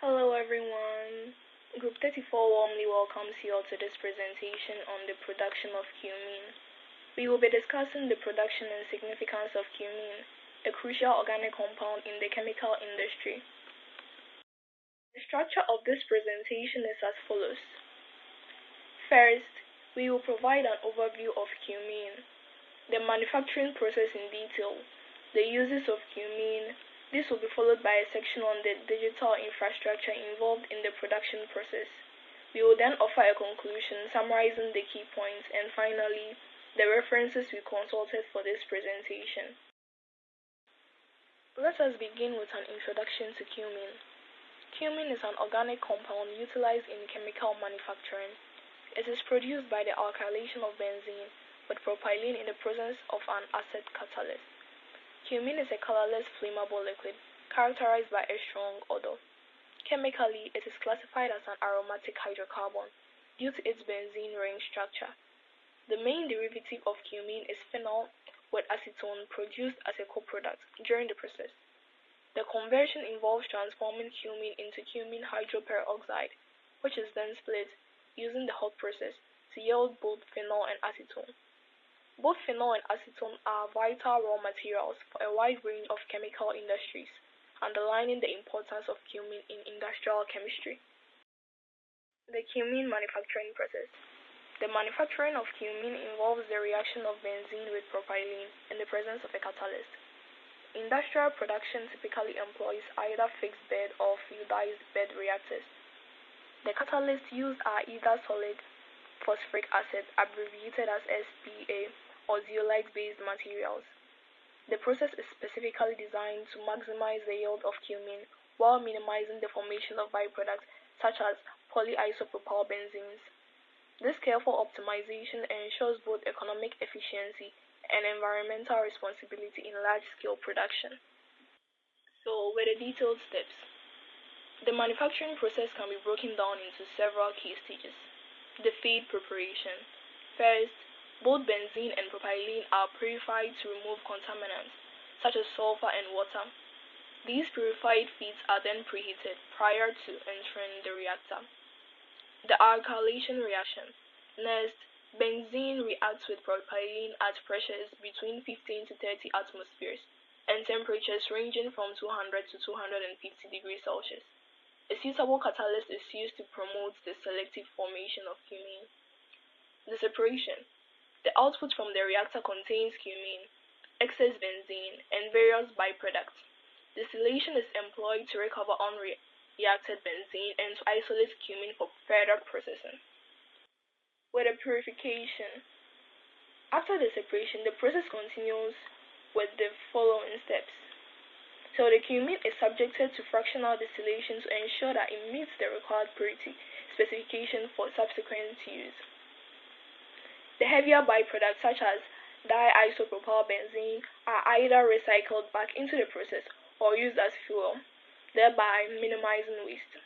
Hello everyone. Group 34 warmly welcomes you all to this presentation on the production of cumene. We will be discussing the production and significance of cumene, a crucial organic compound in the chemical industry. The structure of this presentation is as follows. First, we will provide an overview of cumene, the manufacturing process in detail, the uses of cumene. This will be followed by a section on the digital infrastructure involved in the production process. We will then offer a conclusion summarizing the key points, and finally, the references we consulted for this presentation. Let us begin with an introduction to cumene. Cumene is an organic compound utilized in chemical manufacturing. It is produced by the alkylation of benzene with propylene in the presence of an acid catalyst. Cumene is a colorless, flammable liquid characterized by a strong odor. Chemically, it is classified as an aromatic hydrocarbon due to its benzene ring structure. The main derivative of cumene is phenol with acetone produced as a coproduct during the process. The conversion involves transforming cumene into cumene hydroperoxide, which is then split using the hot process to yield both phenol and acetone. Both phenol and acetone are vital raw materials for a wide range of chemical industries, underlining the importance of cumene in industrial chemistry. The cumene manufacturing process. The manufacturing of cumene involves the reaction of benzene with propylene in the presence of a catalyst. Industrial production typically employs either fixed bed or fluidized bed reactors. The catalysts used are either solid phosphoric acid, abbreviated as SPA, or zeolite-based materials. The process is specifically designed to maximize the yield of cumene while minimizing the formation of byproducts such as polyisopropylbenzenes. This careful optimization ensures both economic efficiency and environmental responsibility in large-scale production. So, with the detailed steps. The manufacturing process can be broken down into several key stages. The feed preparation. First, both benzene and propylene are purified to remove contaminants, such as sulfur and water. These purified feeds are then preheated prior to entering the reactor. The alkylation reaction. Next, benzene reacts with propylene at pressures between 15 to 30 atmospheres and temperatures ranging from 200 to 250 degrees Celsius. A suitable catalyst is used to promote the selective formation of cumene. The separation. The output from the reactor contains cumene, excess benzene, and various byproducts. Distillation is employed to recover unreacted benzene and to isolate cumene for further processing. With the purification. After the separation, the process continues with the following steps. So the cumene is subjected to fractional distillation to ensure that it meets the required purity specification for subsequent use. The heavier byproducts such as diisopropylbenzene are either recycled back into the process or used as fuel, thereby minimizing waste.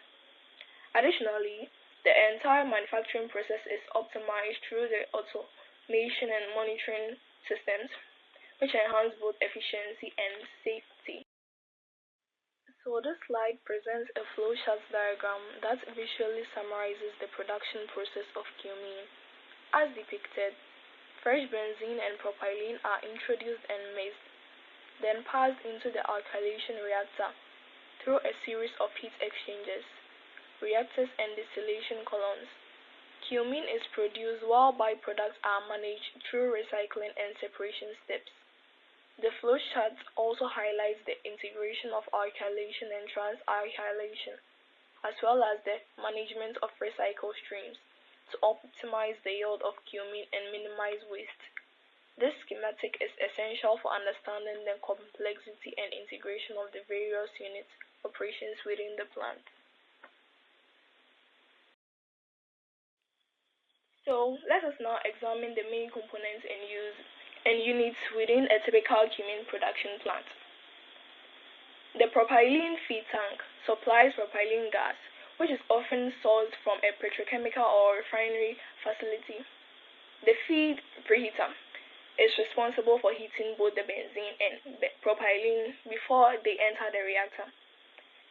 Additionally, the entire manufacturing process is optimized through the automation and monitoring systems, which enhance both efficiency and safety. So this slide presents a flowchart diagram that visually summarizes the production process of cumene. As depicted, fresh benzene and propylene are introduced and mixed, then passed into the alkylation reactor through a series of heat exchangers, reactors, and distillation columns. Cumene is produced while byproducts are managed through recycling and separation steps. The flowchart also highlights the integration of alkylation and transalkylation, as well as the management of recycle streams to optimize the yield of cumene and minimize waste. This schematic is essential for understanding the complexity and integration of the various unit operations within the plant. So, let us now examine the main components and units within a typical cumene production plant. The propylene feed tank supplies propylene gas, which is often sourced from a petrochemical or refinery facility. The feed preheater is responsible for heating both the benzene and propylene before they enter the reactor.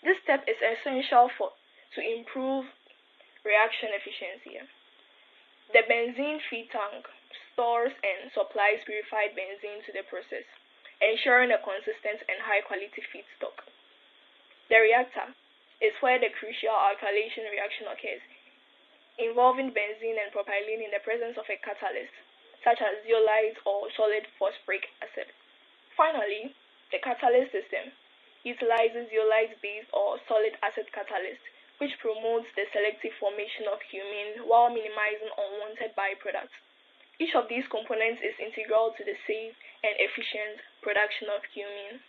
This step is essential for to improve reaction efficiency. The benzene feed tank stores and supplies purified benzene to the process, ensuring a consistent and high quality feedstock. The reactor is where the crucial alkylation reaction occurs, involving benzene and propylene in the presence of a catalyst, such as zeolite or solid phosphoric acid. Finally, the catalyst system utilizes zeolite-based or solid acid catalyst, which promotes the selective formation of cumene while minimizing unwanted byproducts. Each of these components is integral to the safe and efficient production of cumene.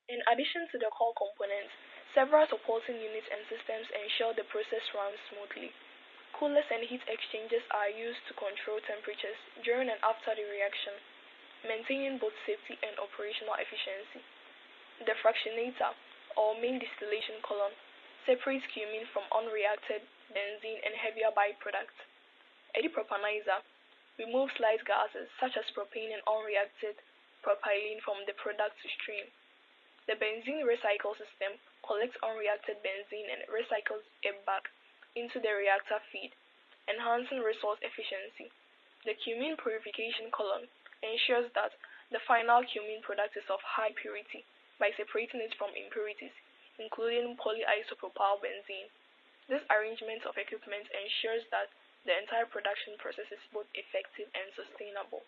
In addition to the core components, several supporting units and systems ensure the process runs smoothly. Coolers and heat exchangers are used to control temperatures during and after the reaction, maintaining both safety and operational efficiency. The fractionator, or main distillation column, separates cumene from unreacted benzene and heavier byproducts. A depropanizer removes light gases such as propane and unreacted propylene from the product stream. The benzene recycle system collects unreacted benzene and recycles it back into the reactor feed, enhancing resource efficiency. The cumene purification column ensures that the final cumene product is of high purity by separating it from impurities, including polyisopropyl benzene. This arrangement of equipment ensures that the entire production process is both effective and sustainable.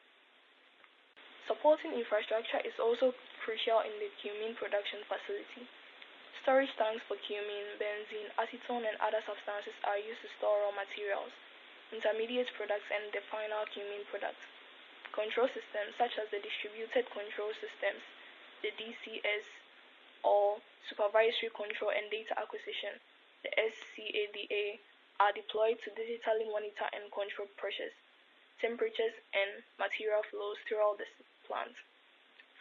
Supporting infrastructure is also crucial in the cumene production facility. Storage tanks for cumene, benzene, acetone, and other substances are used to store raw materials, intermediate products, and the final cumene product. Control systems such as the distributed control systems, the DCS, or supervisory control and data acquisition, the SCADA, are deployed to digitally monitor and control pressures, temperatures, and material flows throughout the plant.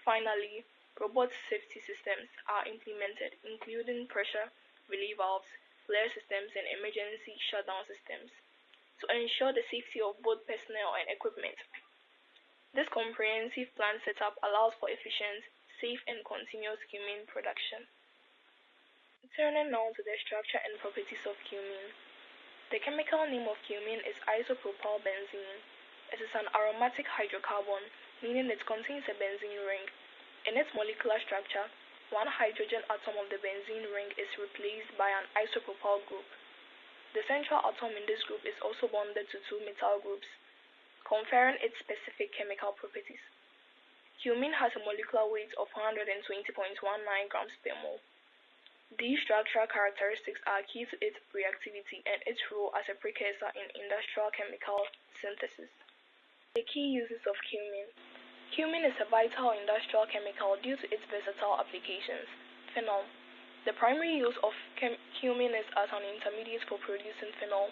Finally, robot safety systems are implemented, including pressure relief valves, flare systems, and emergency shutdown systems, to ensure the safety of both personnel and equipment. This comprehensive plant setup allows for efficient, safe, and continuous cumene production. Turning now to the structure and properties of cumene. The chemical name of cumene is isopropyl benzene. It is an aromatic hydrocarbon, meaning it contains a benzene ring. In its molecular structure, one hydrogen atom of the benzene ring is replaced by an isopropyl group. The central atom in this group is also bonded to two methyl groups, conferring its specific chemical properties. Cumene has a molecular weight of 120.19 grams per mole. These structural characteristics are key to its reactivity and its role as a precursor in industrial chemical synthesis. The key uses of cumene. Cumene is a vital industrial chemical due to its versatile applications. Phenol. The primary use of cumene is as an intermediate for producing phenol,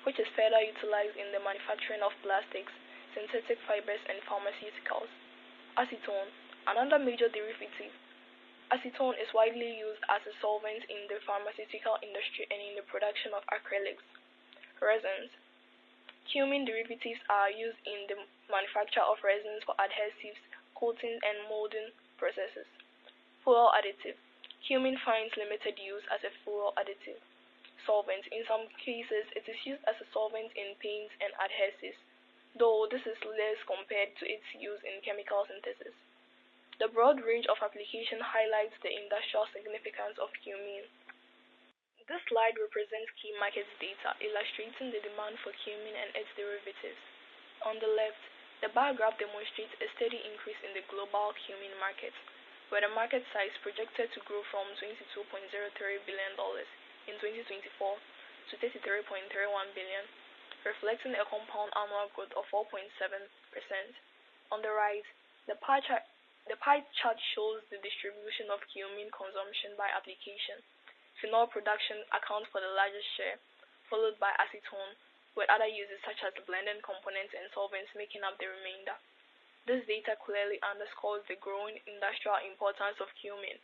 which is further utilized in the manufacturing of plastics, synthetic fibers, and pharmaceuticals. Acetone. Another major derivative. Acetone is widely used as a solvent in the pharmaceutical industry and in the production of acrylics. Resins. Cumene derivatives are used in the manufacture of resins for adhesives, coating, and molding processes. Fuel additive. Cumene finds limited use as a fuel additive. Solvent. In some cases, it is used as a solvent in paints and adhesives, though this is less compared to its use in chemical synthesis. The broad range of application highlights the industrial significance of cumene. This slide represents key market data illustrating the demand for cumene and its derivatives. On the left, the bar graph demonstrates a steady increase in the global cumene market, where the market size projected to grow from $22.03 billion in 2024 to $33.31 billion, reflecting a compound annual growth of 4.7%. On the right, the pie chart shows the distribution of cumene consumption by application. Phenol production accounts for the largest share, followed by acetone, with other uses such as blending components and solvents making up the remainder. This data clearly underscores the growing industrial importance of cumene,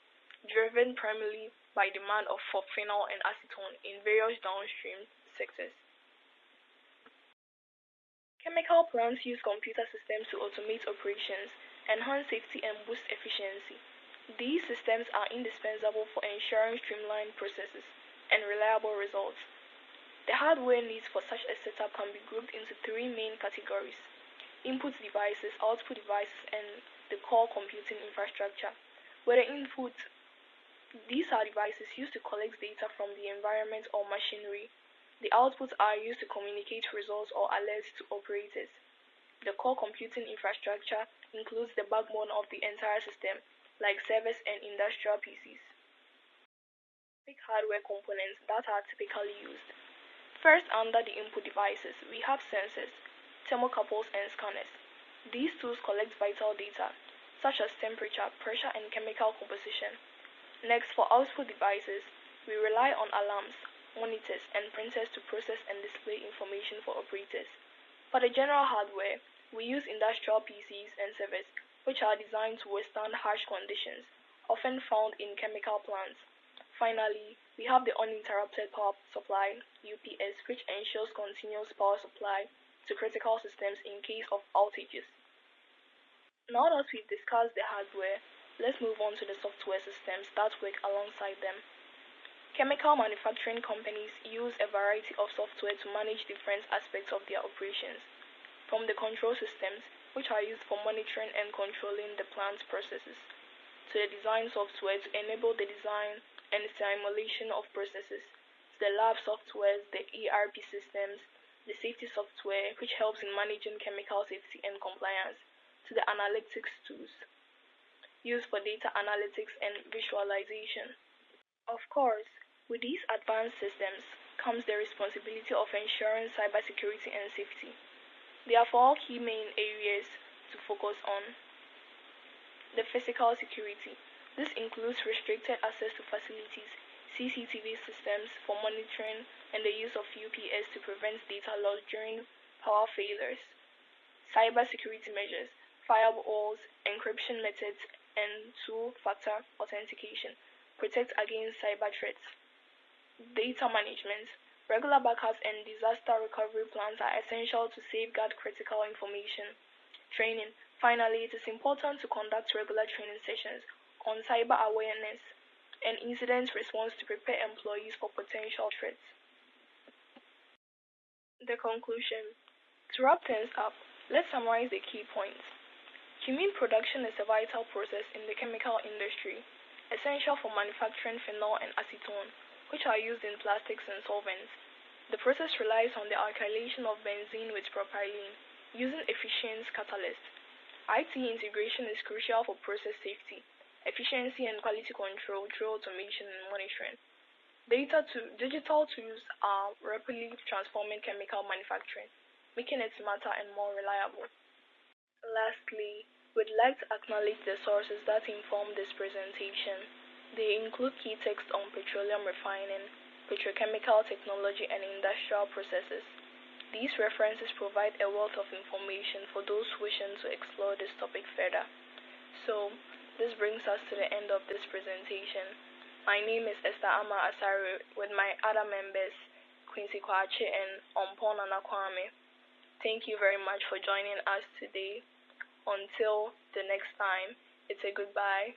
driven primarily by demand for phenol and acetone in various downstream sectors. Chemical plants use computer systems to automate operations, enhance safety, and boost efficiency. These systems are indispensable for ensuring streamlined processes, and reliable results. The hardware needs for such a setup can be grouped into three main categories: input devices, output devices, and the core computing infrastructure. Where the input, these are devices used to collect data from the environment or machinery. The outputs are used to communicate results or alerts to operators. The core computing infrastructure includes the backbone of the entire system, like servers and industrial PCs. Big hardware components that are typically used. First, under the input devices, we have sensors, thermocouples, and scanners. These tools collect vital data, such as temperature, pressure, and chemical composition. Next, for output devices, we rely on alarms, monitors, and printers to process and display information for operators. For the general hardware, we use industrial PCs and servers, which are designed to withstand harsh conditions, often found in chemical plants. Finally, we have the uninterrupted power supply (UPS), which ensures continuous power supply to critical systems in case of outages. Now that we've discussed the hardware, let's move on to the software systems that work alongside them. Chemical manufacturing companies use a variety of software to manage different aspects of their operations, from the control systems, which are used for monitoring and controlling the plant's processes, to the design software to enable the design and simulation of processes, to the lab softwares, the ERP systems, the safety software, which helps in managing chemical safety and compliance, to the analytics tools used for data analytics and visualization. Of course, with these advanced systems comes the responsibility of ensuring cybersecurity and safety. There are four key main areas to focus on. The physical security. This includes restricted access to facilities, CCTV systems for monitoring, and the use of UPS to prevent data loss during power failures. Cybersecurity measures, firewalls, encryption methods, and two-factor authentication protect against cyber threats. Data management. Regular backups and disaster recovery plans are essential to safeguard critical information. Training. Finally, it is important to conduct regular training sessions on cyber awareness and incident response to prepare employees for potential threats. The conclusion. To wrap things up, let's summarize the key points. Cumene production is a vital process in the chemical industry, essential for manufacturing phenol and acetone, which are used in plastics and solvents. The process relies on the alkylation of benzene with propylene, using efficient catalysts. IT integration is crucial for process safety, efficiency, and quality control through automation and monitoring. Digital tools are rapidly transforming chemical manufacturing, making it smarter and more reliable. Lastly, we'd like to acknowledge the sources that inform this presentation. They include key texts on petroleum refining, petrochemical technology, and industrial processes. These references provide a wealth of information for those wishing to explore this topic further. So, this brings us to the end of this presentation. My name is Esther Ama Asare with my other members, Quincy Kwache and Ompon Anakwame. Thank you very much for joining us today. Until the next time, it's a goodbye.